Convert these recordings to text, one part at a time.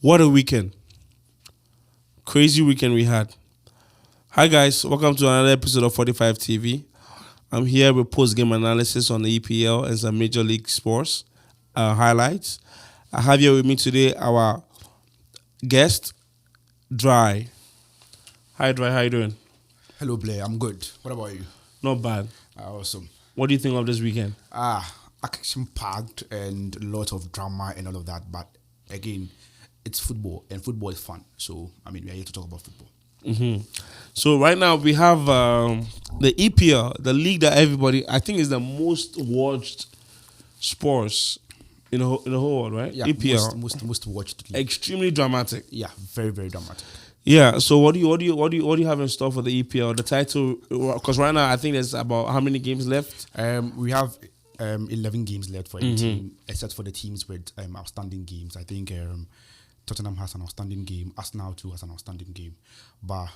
What a weekend. Crazy weekend we had. Hi guys, welcome to another episode of 45 TV. I'm here with post-game analysis on the EPL and some Major League sports highlights. I have here with me today our guest, Dry. Hi Dry, how you doing? Hello Blair, I'm good. What about you? Not bad. Awesome. What do you think of this weekend? Action-packed and a lot of drama and all of that. But again, it's football and football is fun. So, we are here to talk about football. Mm-hmm. So right now we have the EPL, the league that everybody, I think is the most watched sports in the whole world, right? Yeah, EPL. most watched league. Extremely dramatic. Yeah, very, very dramatic. Yeah. So what do you have in store for the EPL? The title, because right now I think there's about how many games left? We have 11 games left for every team, except for the teams with outstanding games. I think Tottenham has an outstanding game. Arsenal too has an outstanding game. But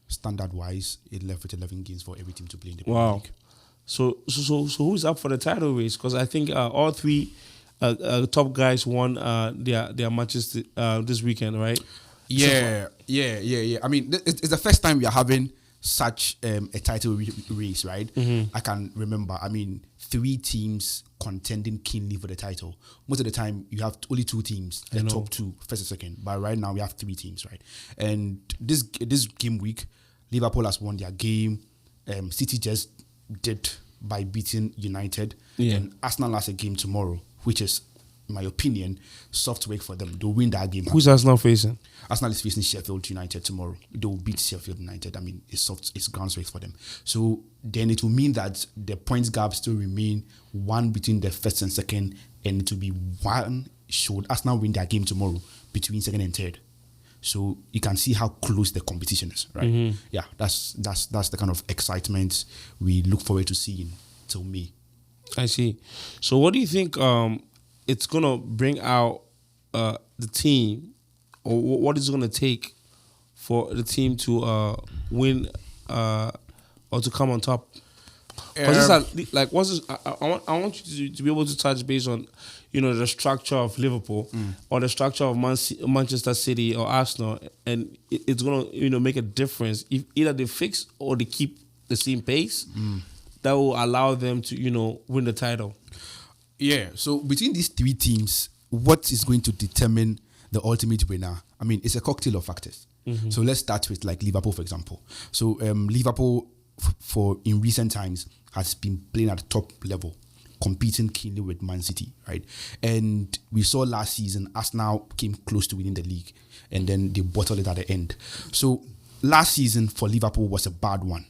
standard-wise, it left with 11 games for every team to play in the Premier League. So who's up for the title race? Because I think all three top guys won their matches this weekend, right? Yeah. It's the first time we are having such a title race, right? Mm-hmm. I can remember. 3 teams contending keenly for the title. Most of the time, you have only 2 teams, the top 2, first and second. But right now, we have 3 teams, right? And this game week, Liverpool has won their game. City just did by beating United. Yeah. And Arsenal has a game tomorrow, which is, in my opinion, soft work for them. They'll win that game. Who's Arsenal facing? Arsenal is facing Sheffield United tomorrow. They will beat Sheffield United. It's ground work for them. So then it will mean that the points gap still remain 1 between the first and second, and it will be 1 should Arsenal win their game tomorrow between second and third. So you can see how close the competition is, right? Mm-hmm. Yeah, that's the kind of excitement we look forward to seeing till May. I see. So what do you think it's going to bring out the team, or what is it going to take for the team to win or to come on top? Because what's this? I want you to be able to touch base on, the structure of Liverpool or the structure of Manchester City or Arsenal, and it's going to make a difference if either they fix or they keep the same pace. That will allow them to win the title. Yeah, so between these 3 teams, what is going to determine the ultimate winner? It's a cocktail of factors. Mm-hmm. So let's start with Liverpool, for example. So Liverpool, in recent times, has been playing at the top level, competing keenly with Man City, right? And we saw last season, Arsenal came close to winning the league, and then they bottled it at the end. So last season for Liverpool was a bad one.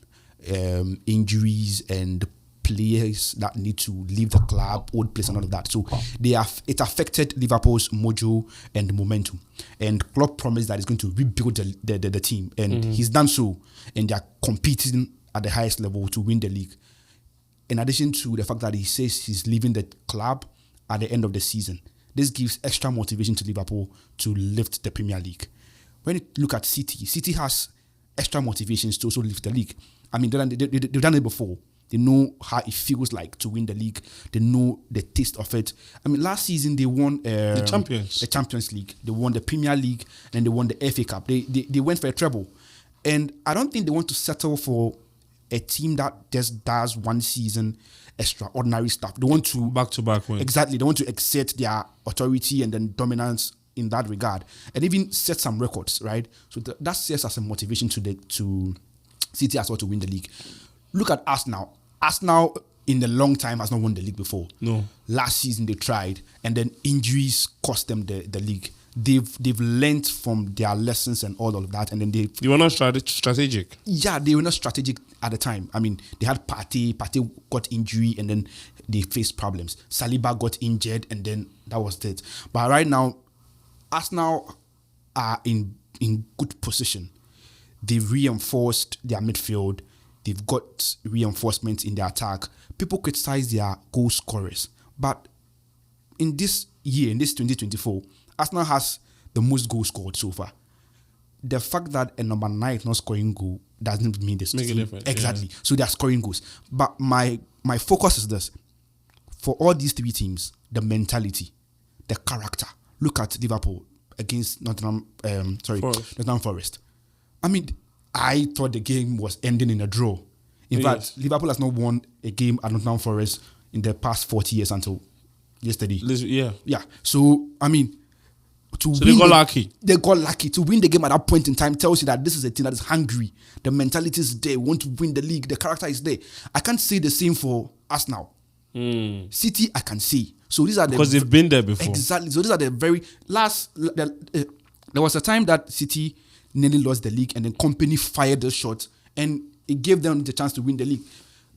Injuries and players that need to leave the club, old players and all of that. So it affected Liverpool's mojo and momentum. And Klopp promised that he's going to rebuild the team. And he's done so. And they're competing at the highest level to win the league. In addition to the fact that he says he's leaving the club at the end of the season. This gives extra motivation to Liverpool to lift the Premier League. When you look at City has extra motivations to also lift the league. They've done it before. They know how it feels like to win the league. They know the taste of it. Last season they won the Champions League. They won the Premier League and they won the FA Cup. They went for a treble. And I don't think they want to settle for a team that just does one season extraordinary stuff. They want to back-to-back win. Exactly. They want to exert their authority and then dominance in that regard, and even set some records, right? So that serves as a motivation to City as well to win the league. Look at Arsenal. Arsenal in a long time has not won the league before. No. Last season they tried, and then injuries cost them the league. They've learned from their lessons and all of that, and then they were not strategic. Yeah, they were not strategic at the time. They had Partey got injury, and then they faced problems. Saliba got injured, and then that was it. But right now, Arsenal are in good position. They've reinforced their midfield. They've got reinforcements in their attack. People criticize their goal scorers. But in this year, in this 2024, Arsenal has the most goals scored so far. The fact that a number 9 is not scoring goal doesn't mean this. Make a difference. Exactly. Yeah. So they are scoring goals. But my focus is this. For all these 3 teams, the mentality, the character. Look at Liverpool. against Forest. Nottingham Forest. I mean, I thought the game was ending in a draw. In fact, Liverpool has not won a game at Nottingham Forest in the past 40 years until yesterday. Yeah. So, I mean, they got lucky. They got lucky. To win the game at that point in time tells you that this is a team that is hungry. The mentality is there. Want to win the league. The character is there. I can't say the same for Arsenal. City, I can say. So these are because they've been there before. Exactly. So these are the very last. There was a time that City nearly lost the league, and then Company fired the shot, and it gave them the chance to win the league.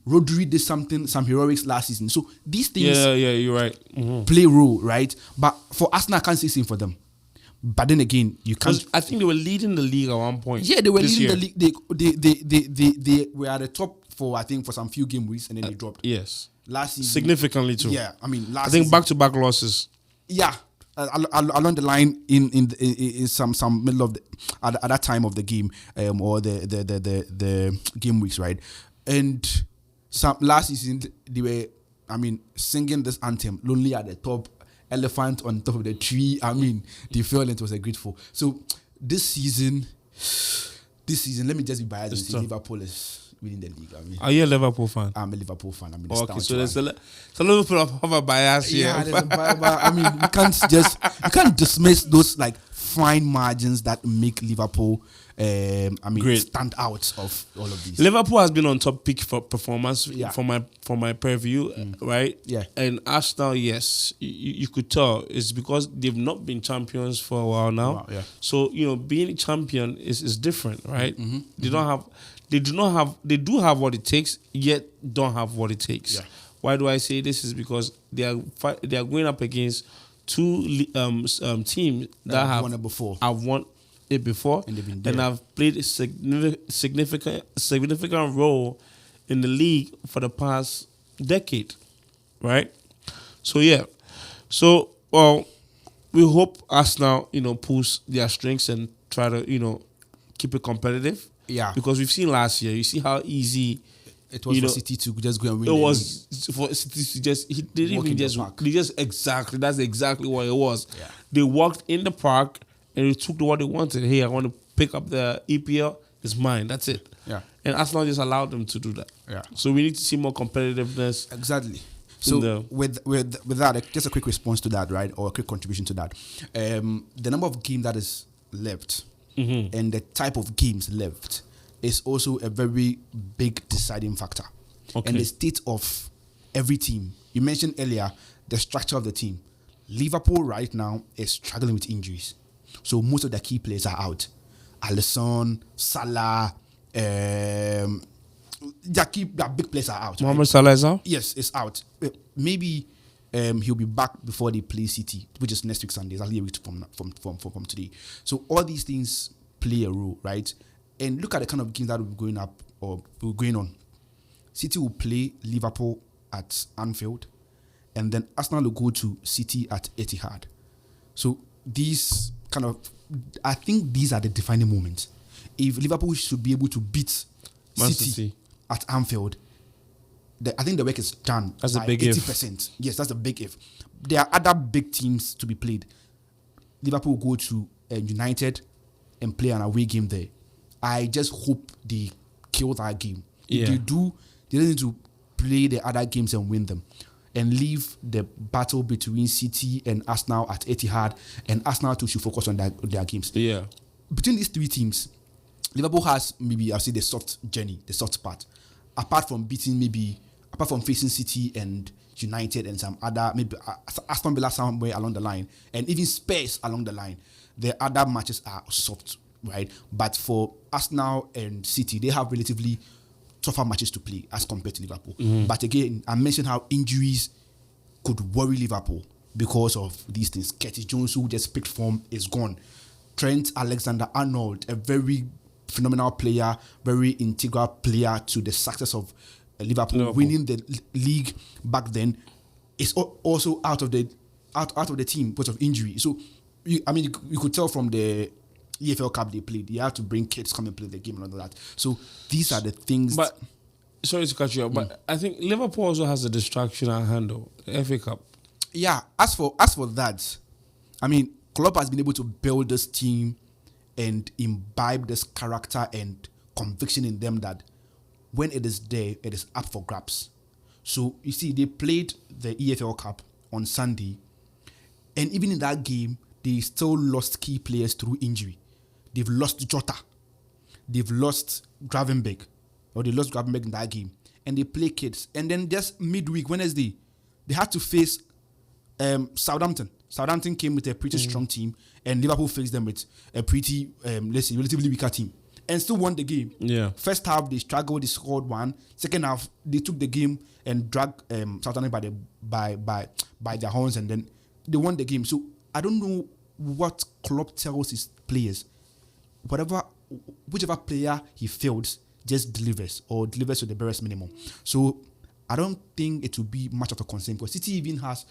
Rodri did some heroics last season. So these things, you're right, play role, right? But for Arsenal, I can't say same for them. But then again, you can't. I think they were leading the league at one point. Yeah, they were leading the league. They were at the top for some few game weeks, and then they dropped. Yes, last season significantly too. Yeah, I mean, I think back-to-back losses. Yeah, along the line in some middle of at that time of the game, or the game weeks, right? And some last season they were, I mean, singing this anthem, "Lonely at the Top." Elephant on top of the tree. I mean, they felt it was a grateful. So this season, let me just be biased and say Liverpool is winning the league. I mean, are you a Liverpool fan? I'm a Liverpool fan. I mean, okay, so there's a little bit of a bias here. Yeah, there's a bias. I mean, you can't dismiss those like fine margins that make Liverpool. Great. Stand out of all of these. Liverpool has been on top peak for performance for my preview, right? Yeah. And Arsenal, yes, you could tell it's because they've not been champions for a while now. Wow, yeah. So being a champion is different, right? Mm-hmm. They do have what it takes, yet don't have what it takes. Yeah. Why do I say this? Is because they are going up against two teams that have won it before. Have won it before, and I've played a significant role in the league for the past decade, right? So we hope Arsenal pulls their strengths and try to keep it competitive. Yeah, because we've seen last year. You see how easy it was for City to just go and win. It was for City to just exactly. That's exactly what it was. Yeah. They walked in the park and they took what they wanted. Hey, I want to pick up the EPL. It's mine. That's it. Yeah. And Arsenal just allowed them to do that. Yeah. So we need to see more competitiveness. Exactly. So with that, just a quick response to that, right, or a quick contribution to that. The number of games that is left and the type of games left is also a very big deciding factor. Okay. And the state of every team. You mentioned earlier the structure of the team. Liverpool right now is struggling with injuries. So most of the key players are out. Alisson, Salah, their big players are out. Mohamed Salah is out? Yes, it's out. Maybe he'll be back before they play City, which is next week Sunday. It's only a week from today. So all these things play a role, right? And look at the kind of games that will be going up or will going on. City will play Liverpool at Anfield, and then Arsenal will go to City at Etihad. So these I think these are the defining moments. If Liverpool should be able to beat City at Anfield, I think the work is done. That's a big 80%. If. Yes, that's a big if. There are other big teams to be played. Liverpool will go to United and play an away game there. I just hope they kill that game. If they do, they don't need to play the other games and win them. And leave the battle between City and Arsenal at Etihad, and Arsenal too should focus on their games. Yeah. Between these three teams, Liverpool has maybe, I'll say, the soft journey, the soft part. Apart from facing City and United and some other, maybe Aston Villa somewhere along the line, and even Spurs along the line, the other matches are soft, right? But for Arsenal and City, they have relatively tougher matches to play as compared to Liverpool. But again, I mentioned how injuries could worry Liverpool because of these things. Curtis Jones, who just picked form, is gone. Trent Alexander-Arnold, a very phenomenal player, very integral player to the success of Liverpool winning the league back then, is also out of the team because of injury. So, you could tell from the EFL Cup they played, you have to bring kids come and play the game and all that. So these are the things. But sorry to cut you off, but I think Liverpool also has a distraction at handle, FA Cup. Yeah, as for that, I mean, Klopp has been able to build this team and imbibe this character and conviction in them that when it is there, it is up for grabs. So you see, they played the EFL Cup on Sunday, and even in that game, they still lost key players through injury. They've lost Jota, they've lost Gravenberg, in that game, and they play kids. And then just midweek, Wednesday, they had to face Southampton. Southampton came with a pretty strong team, and Liverpool faced them with a pretty, relatively weaker team, and still won the game. Yeah. First half they struggled, they scored one. Second half they took the game and dragged Southampton by their horns, and then they won the game. So I don't know what Klopp tells his players. Whichever player he fields just delivers to the barest minimum. So I don't think it will be much of a concern, because City has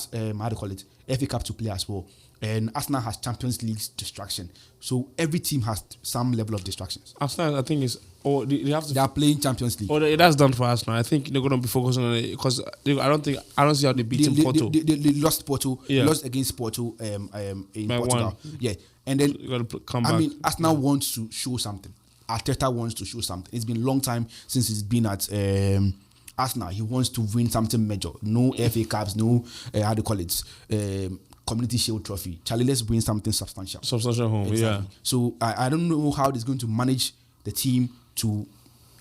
FA Cup to play as well, and Arsenal has Champions League distraction. So every team has some level of distractions. Arsenal, I think, they are playing Champions League. It has done for Arsenal. I think they're going to be focusing on it, because I don't see how they beat Porto. They lost Porto. Yeah. Lost against Porto in by Portugal. 1. Yeah, and then you got to come back. Arsenal wants to show something. Arteta wants to show something. It's been a long time since he's been at Arsenal. He wants to win something major. No FA Cups, no Community Shield Trophy. Charlie, let's win something substantial. Home, exactly. Yeah. So I don't know how he's going to manage the team to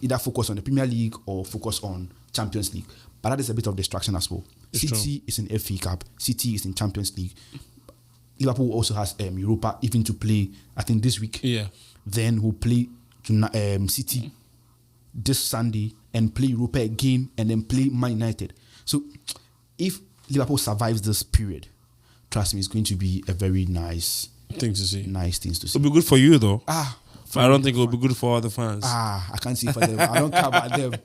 either focus on the Premier League or focus on Champions League. But that is a bit of distraction as well. City is in FA Cup. City is in Champions League. Liverpool also has Europa even to play, I think, this week. Yeah. Then we'll play City this Sunday and play Europa again, and then play Man United. So if Liverpool survives this period, trust me, it's going to be a very nice thing to see. Nice things to see. It'll be good for you though. I don't think it'll be good for other fans. I can't see for them. I don't care about them,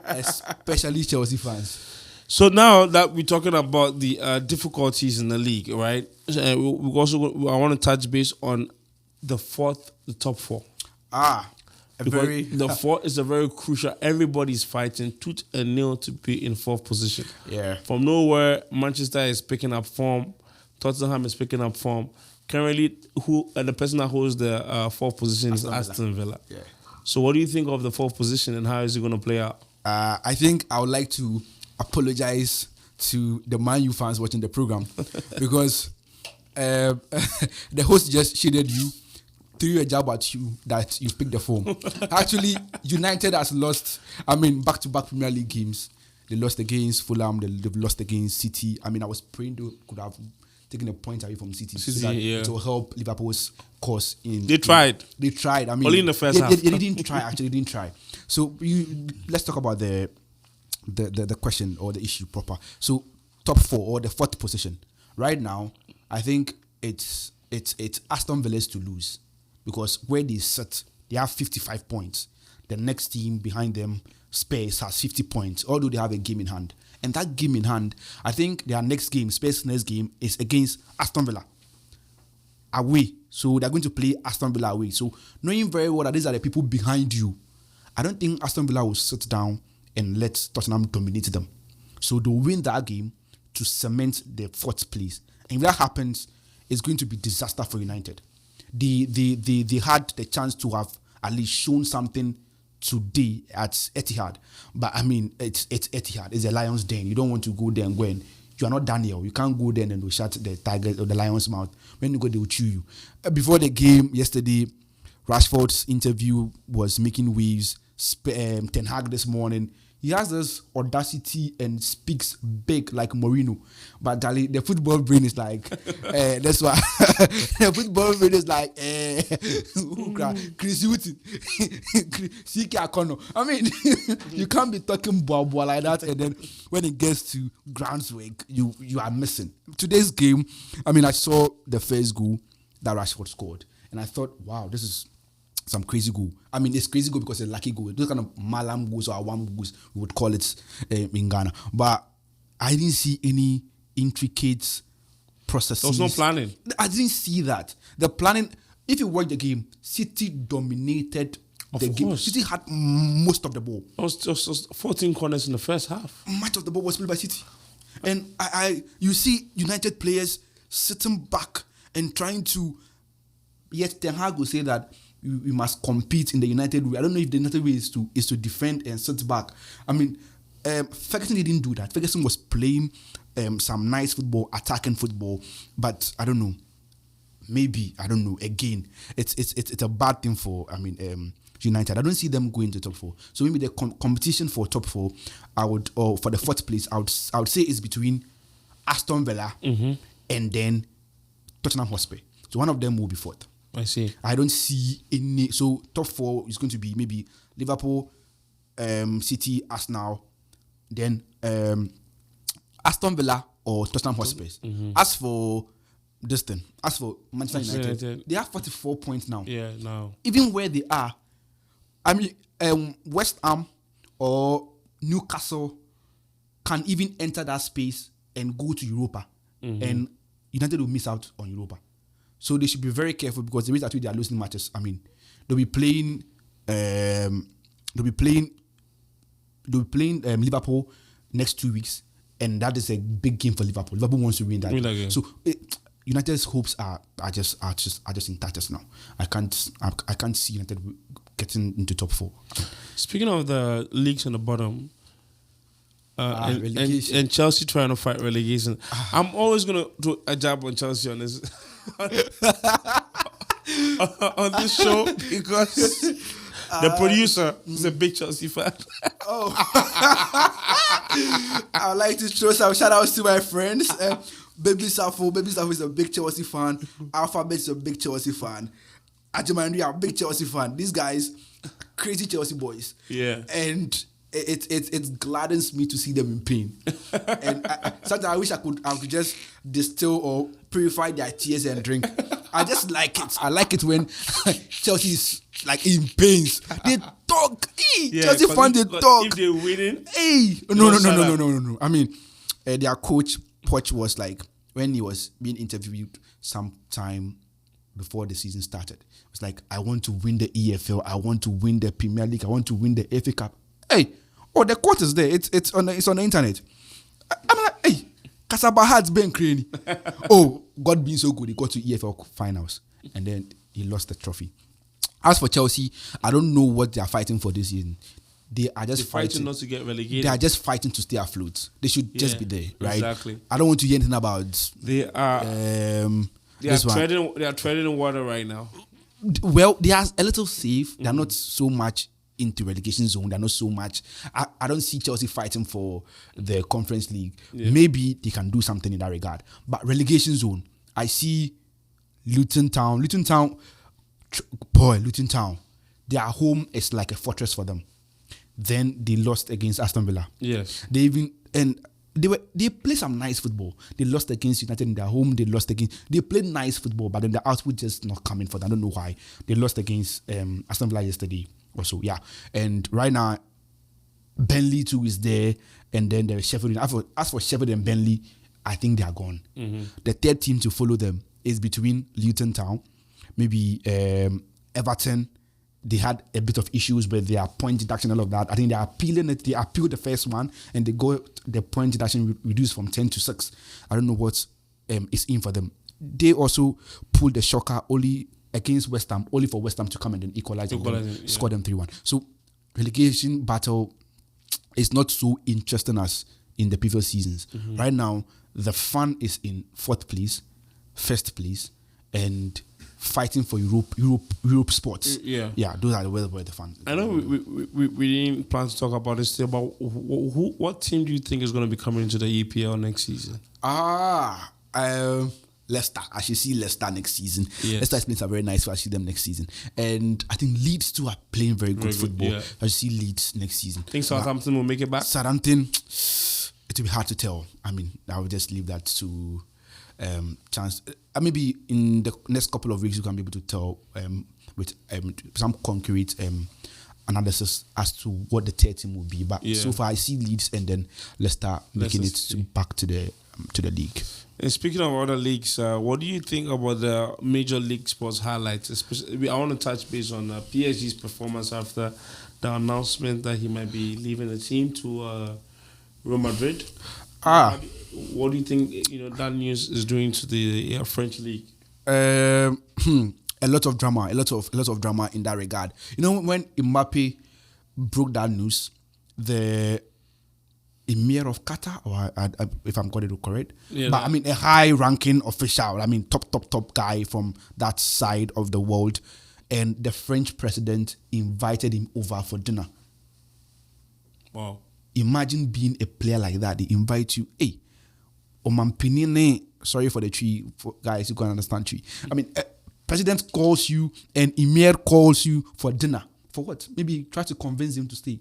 especially Chelsea fans. So now that we're talking about the difficulties in the league, right? I want to touch base on the top four. The fourth is a very crucial. Everybody's fighting tooth and nail to be in fourth position. Yeah. From nowhere, Manchester is picking up form. Tottenham is picking up form. Currently, the person that holds the fourth position is Aston Villa. Yeah. So, what do you think of the fourth position, and how is it going to play out? I think I would like to apologize to the Man U fans watching the program because the host just shaded you, threw a jab at you that you picked the form. Actually, United has lost, back-to-back Premier League games. They lost against Fulham, they've lost against City. I was praying they could have taken a point away from City so that it will help Liverpool's cause. They tried. Only in the first half. They didn't try. So let's talk about the question or the issue proper. So top four or the fourth position. Right now, I think it's Aston Villa's to lose. Because where they sit, they have 55 points. The next team behind them, Spurs, has 50 points, although they have a game in hand. And that game in hand, I think their next game, Spurs' next game, is against Aston Villa. Away. So they're going to play Aston Villa away. So knowing very well that these are the people behind you, I don't think Aston Villa will sit down and let Tottenham dominate them. So they'll win that game to cement the fourth place. And if that happens, it's going to be disaster for United. They had the chance to have at least shown something today at Etihad, but it's Etihad. It's a lion's den. You don't want to go there and when you are not Daniel. You can't go there and they'll shut the tiger or the lion's mouth. When you go, they will chew you. Before the game yesterday, Rashford's interview was making waves. Ten Hag this morning, he has this audacity and speaks big like Mourinho. But the football brain is like, that's why the football brain is like, Chris Hutton, CK Akono. You can't be talking boa like that, and then when it gets to groundswake, you are missing. Today's game, I saw the first goal that Rashford scored, and I thought, wow, this is some crazy goal. It's crazy goal because it's a lucky goal. Those kind of malam goals or awam goals, we would call it in Ghana. But I didn't see any intricate processes. There was no planning. I didn't see that. The planning, if you watch the game, City dominated the game. City had most of the ball. It was 14 corners in the first half. Much of the ball was played by City. And you see United players sitting back and trying to. Yet Ten Hag will say that we must compete in the United way. I don't know if the United way is to defend and sit back. I mean, Ferguson didn't do that. Ferguson was playing some nice football, attacking football, but I don't know. Maybe I don't know. Again, it's a bad thing for United. I don't see them going to top four. So maybe the competition for top four, or for the fourth place, I would say is between Aston Villa and then Tottenham Hotspur. So one of them will be fourth. I see. I don't see any. So top four is going to be maybe Liverpool, City, Arsenal, then Aston Villa or Tottenham Hotspur. As for Manchester United, they have 44 points now. Yeah, now. Even where they are, I mean, West Ham or Newcastle can even enter that space and go to Europa, and United will miss out on Europa. So they should be very careful because the way that they are losing matches. I mean, they'll be playing Liverpool next 2 weeks, and that is a big game for Liverpool. Liverpool wants to win that game. So United's hopes are just in tatters now. I can't see United getting into top four. Speaking of the leagues on the bottom, and Chelsea trying to fight relegation, I'm always gonna do a jab on Chelsea on this on this show because the producer is a big Chelsea fan. I would like to throw some shout outs to my friends. Baby Safo is a big Chelsea fan. Alphabet is a big Chelsea fan. Ajimandri are a big Chelsea fan. These guys, crazy Chelsea boys. Yeah. And it gladdens me to see them in pain. And sometimes I wish I could just distill or purify their tears and drink. I just like it. I like it when Chelsea is like in pains. They talk. Chelsea fans, they talk. If they're winning, no. I mean, their coach Poch was like, when he was being interviewed sometime before the season started, it was like, I want to win the EFL, I want to win the Premier League, I want to win the FA Cup. The quote is there. It's on the internet. I'm like, Kasaba has been crazy. God being so good, he got to EFL finals and then he lost the trophy. As for Chelsea, I don't know what they are fighting for this season. They are just fighting not to get relegated. They are just fighting to stay afloat. They should just be there, right? Exactly. I don't want to hear anything about. They are. They are treading water right now. Well, they are a little safe. They are not so much into relegation zone. They're not so much. I don't see Chelsea fighting for the Conference League. Yeah. Maybe they can do something in that regard. But relegation zone, I see Luton Town. Luton Town, their home is like a fortress for them. Then they lost against Aston Villa. Yes. They play some nice football. They lost against United in their home. They played nice football, but then the output just not coming for them. I don't know why. They lost against Aston Villa yesterday also. Yeah. And right now, Burnley too is there. And then there's Sheffield. As for Sheffield and Burnley, I think they are gone. The third team to follow them is between Luton Town, maybe Everton. They had a bit of issues with their point deduction, all of that. I think they are appealing it. They appealed the first one and they go the point deduction reduced from 10 to 6. I don't know what is in for them. They also pulled the shocker only against West Ham, only for West Ham to come and then equalize and score them 3-1. So relegation battle is not so interesting as in the previous seasons. Right now, the fun is in fourth place, first place, and fighting for Europe spots. Yeah, those are where the fun. I know we didn't plan to talk about this today, but what team do you think is going to be coming into the EPL next season? Leicester. I should see Leicester next season. Yes. Leicester is playing some very nice. So I see them next season, and I think Leeds too are playing very good football. Yeah. I should see Leeds next season. Think Southampton will make it back? Southampton, it will be hard to tell. I mean, I will just leave that to chance. Maybe in the next couple of weeks you can be able to tell with some concrete analysis as to what the third team will be. But so far I see Leeds and then Leicester making it back to the league. And speaking of other leagues, what do you think about the Major League Sports highlights? Especially, I want to touch base on PSG's performance after the announcement that he might be leaving the team to Real Madrid. What do you think that news is doing to the French league? a lot of drama in that regard. You know, when Mbappe broke that news, the Emir of Qatar, or if I'm got it correct, but I mean a high-ranking official, I mean top guy from that side of the world, and the French president invited him over for dinner. Wow! Imagine being a player like that. They invite you, hey, Omampinine. Sorry for the tree, for guys who can understand tree. I mean, president calls you and Emir calls you for dinner. For what? Maybe try to convince him to stay.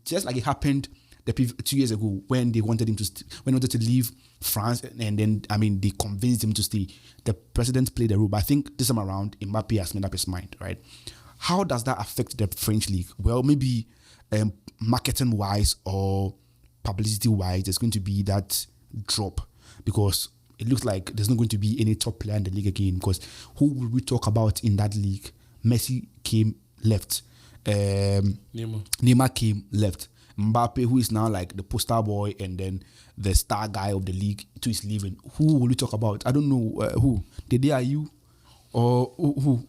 Just like it happened 2 years ago when they wanted him to when he wanted to leave France, and then I mean they convinced him to stay. The president played a role, but I think this time around Mbappe has made up his mind, right? How does that affect the French league? Well, maybe marketing wise or publicity wise, there's going to be that drop because it looks like there's not going to be any top player in the league again. Because who will we talk about in that league? Messi came left. Neymar came left. Mbappe, who is now like the poster boy and then the star guy of the league, too, is leaving. Who will we talk about? I don't know who. Dede are you? Or who?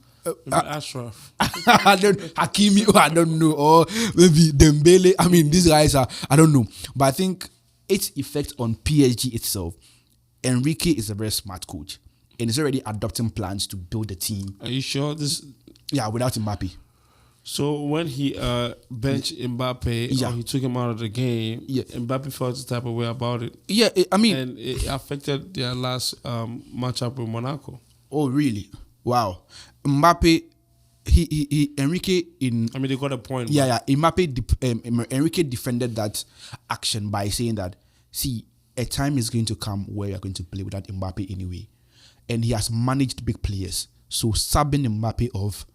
Ashraf. Hakimi, I don't know. Or maybe Dembele. I mean, these guys are, I don't know. But I think its effect on PSG itself, Enrique is a very smart coach. And he's already adopting plans to build a team. Are you sure this? Yeah, without Mbappe. So when he benched Mbappe, or he took him out of the game, Mbappe felt the type of way about it. Yeah, I mean... And it affected their last matchup with Monaco. Oh, really? Wow. Mbappe, Enrique in... I mean, they got a point. Yeah. Enrique defended that action by saying that, see, a time is going to come where you're going to play without Mbappe anyway. And he has managed big players. So subbing Mbappe off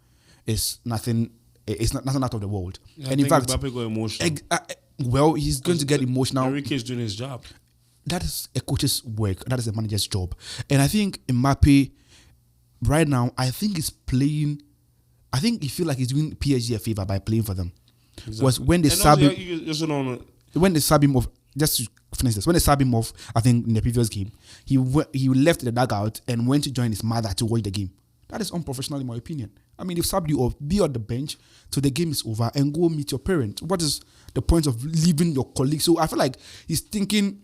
is nothing... It's nothing out of the world. And in fact, Mbappe got emotional. Well, he's going to get emotional. Enrique is doing his job. That is a coach's work. That is a manager's job. And I think Mbappe, right now, I think he feel like he's doing PSG a favor by playing for them. Exactly. Was when they sub him off. Just to finish this, when they sub him off, I think in the previous game, he left the dugout and went to join his mother to watch the game. That is unprofessional in my opinion. I mean, if subbed you off, be on the bench till the game is over and go meet your parents. What is the point of leaving your colleague? So I feel like he's thinking,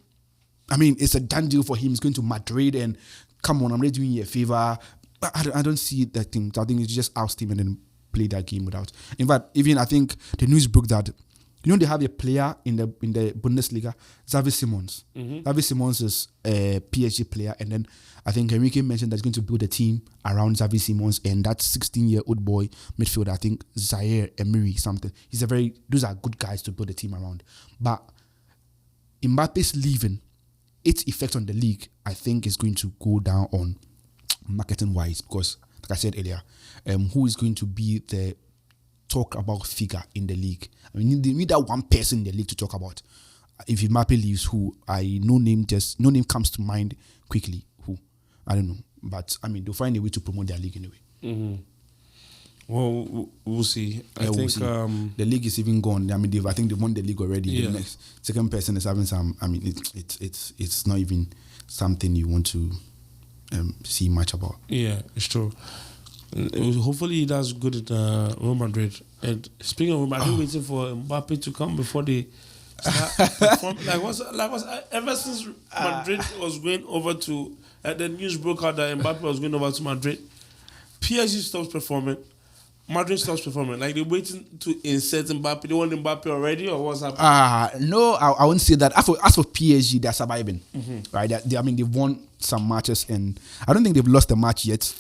I mean, it's a done deal for him. He's going to Madrid and come on, I'm really doing you a favor. I don't see that thing. I think it's just oust him and then play that game without. In fact, even I think the news broke that, you know, they have a player in the Bundesliga, Xavi Simons. Mm-hmm. Xavi Simons is a PSG player, and then I think Enrique mentioned that he's going to build a team around Xavi Simons and that 16-year-old boy midfielder, I think Zaire Emery something. Those are good guys to build a team around. But Mbappe's leaving, its effect on the league, I think, is going to go down on marketing-wise because, like I said earlier, who is going to be the talk about figure in the league? I mean, you need that one person in the league to talk about. If Mbappe leaves, who no name comes to mind quickly. Who I don't know, but I mean they'll find a way to promote their league anyway. Mm-hmm. Well, we'll see. I think we'll see. The league is even gone. I mean, I think they've won the league already. Yeah. The next second person is having some. I mean, it's not even something you want to see much about. Yeah, it's true. Hopefully he does good at Real Madrid. And speaking of Real Madrid, waiting for Mbappe to come before they start ever since Madrid was going over to the news broke out that Mbappe was going over to Madrid, PSG stops performing, Madrid stops performing. Like they're waiting to insert Mbappe. They want Mbappe already, or what's happening? No, I wouldn't say that. As for PSG, they're surviving, right? They've won some matches, and I don't think they've lost a match yet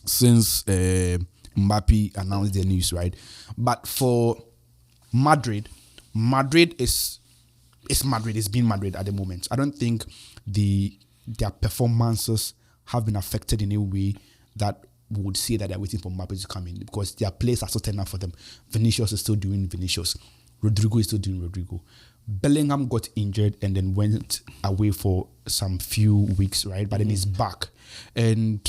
since Mbappe announced the news, right? But for Madrid is Madrid. It's been Madrid at the moment. I don't think their performances have been affected in a way that would say that they're waiting for Mbappe to come in because their players are still turning up for them. Vinicius is still doing Vinicius. Rodrigo is still doing Rodrigo. Bellingham got injured and then went away for some few weeks, right? But then he's back. And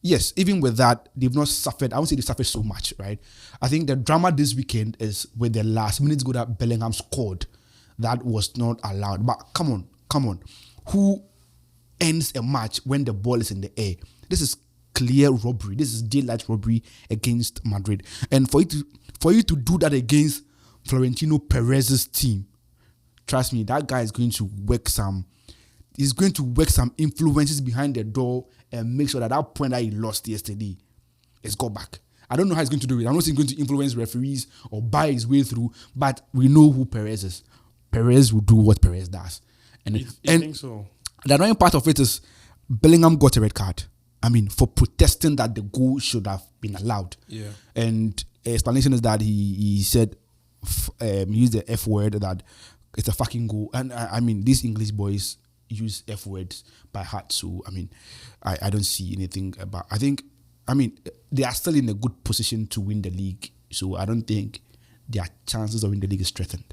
yes, even with that, they've not suffered. I won't say they suffered so much, right? I think the drama this weekend is with the last minutes goal that Bellingham scored. That was not allowed. But come on. Who ends a match when the ball is in the air? This is clear robbery. This is daylight robbery against Madrid. And for you to do that against Florentino Perez's team, trust me, that guy is going to work some. He's going to work some influences behind the door and make sure that point that he lost yesterday is got back. I don't know how he's going to do it. I'm not saying he's going to influence referees or buy his way through, but we know who Perez is. Perez will do what Perez does. And you think so? The annoying part of it is Bellingham got a red card. I mean, for protesting that the goal should have been allowed. Yeah. And explanation is that he said, he used the F word, that it's a fucking goal. And I mean, these English boys use F words by heart. So, I mean, I don't see anything about. I mean, they are still in a good position to win the league. So, I don't think their chances of winning the league is threatened.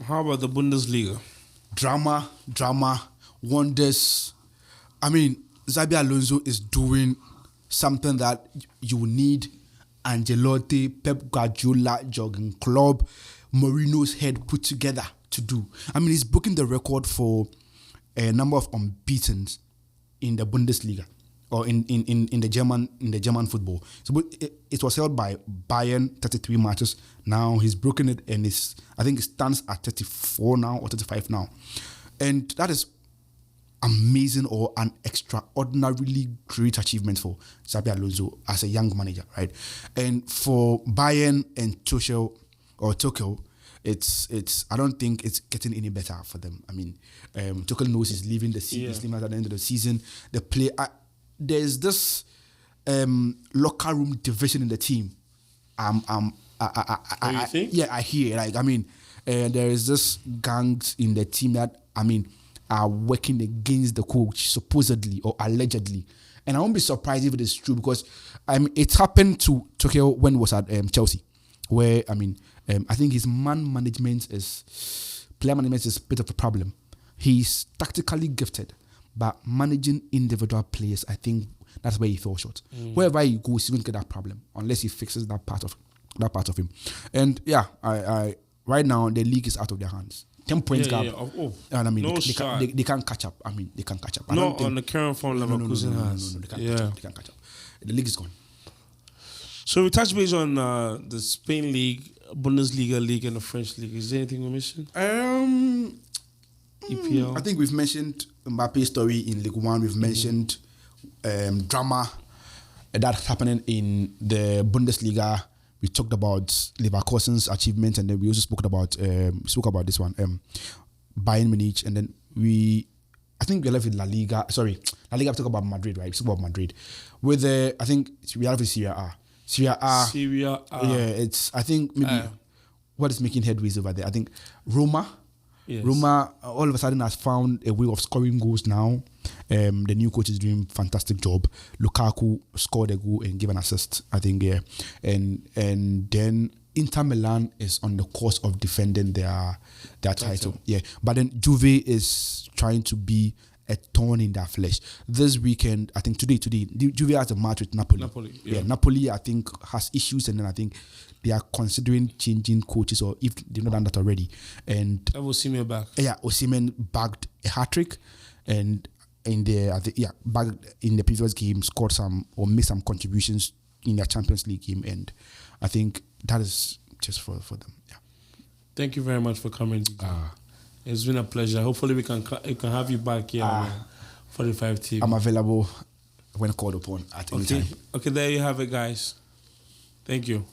How about the Bundesliga? Drama, wonders. I mean, Xabi Alonso is doing something that you need Ancelotti, Pep Guardiola, Jurgen Klopp, Mourinho's head put together to do. I mean, he's breaking the record for a number of unbeatens in the Bundesliga or in the German football. So it was held by Bayern, 33 matches. Now he's broken it, and I think it stands at 34 now or 35 now, and that is amazing or an extraordinarily great achievement for Xabi Alonso as a young manager, right? And for Bayern and Tuchel, it's I don't think it's getting any better for them. I mean, Tuchel knows he's leaving the season at the end of the season. The play there's this locker room division in the team. You think? Yeah, I hear. Like, I mean, there is this gangs in the team that, I mean, are working against the coach, supposedly or allegedly. And I won't be surprised if it is true, because it happened to Tuchel when he was at Chelsea, where, I mean, I think his player management is a bit of a problem. He's tactically gifted, but managing individual players, I think that's where he fell short. Wherever he goes, he's going to get that problem unless he fixes that part of him. And yeah, I right now the league is out of their hands. 10 points gap. Yeah. Oh, and I mean, no they can't catch up. I mean, they can't catch up. Not on the current form Leverkusen has. No, they can't catch up. They can't catch up. The league is gone. So we touched base on the Spain league, Bundesliga league, and the French league. Is there anything we're missing? EPL. I think we've mentioned Mbappe's story in Ligue 1. We've mentioned drama that's happening in the Bundesliga. We talked about Leverkusen's achievements, and then we also spoke about this one, Bayern Munich, and then I think we left with La Liga. Sorry, La Liga. We talked about Madrid, right? We spoke about Madrid. With I think we left with Serie A. Serie A. Yeah, it's, I think maybe what is making headways over there. I think Roma. Yes. Roma all of a sudden has found a way of scoring goals now. The new coach is doing a fantastic job. Lukaku scored a goal and gave an assist, I think, yeah. And then Inter Milan is on the course of defending their title. Yeah. But then Juve is trying to be a thorn in their flesh. This weekend, I think today, Juve has a match with Napoli. Yeah, Napoli, I think, has issues, and then I think they are considering changing coaches, or if they've not done that already. And Osimhen back. Yeah, Osimhen bagged a hat-trick, and bagged in the previous game, scored some or made some contributions in their Champions League game, and I think that is just for them. Yeah. Thank you very much for coming. It's been a pleasure. Hopefully we can have you back here on 45 TV. I'm available when called upon at any time. Okay, there you have it, guys. Thank you.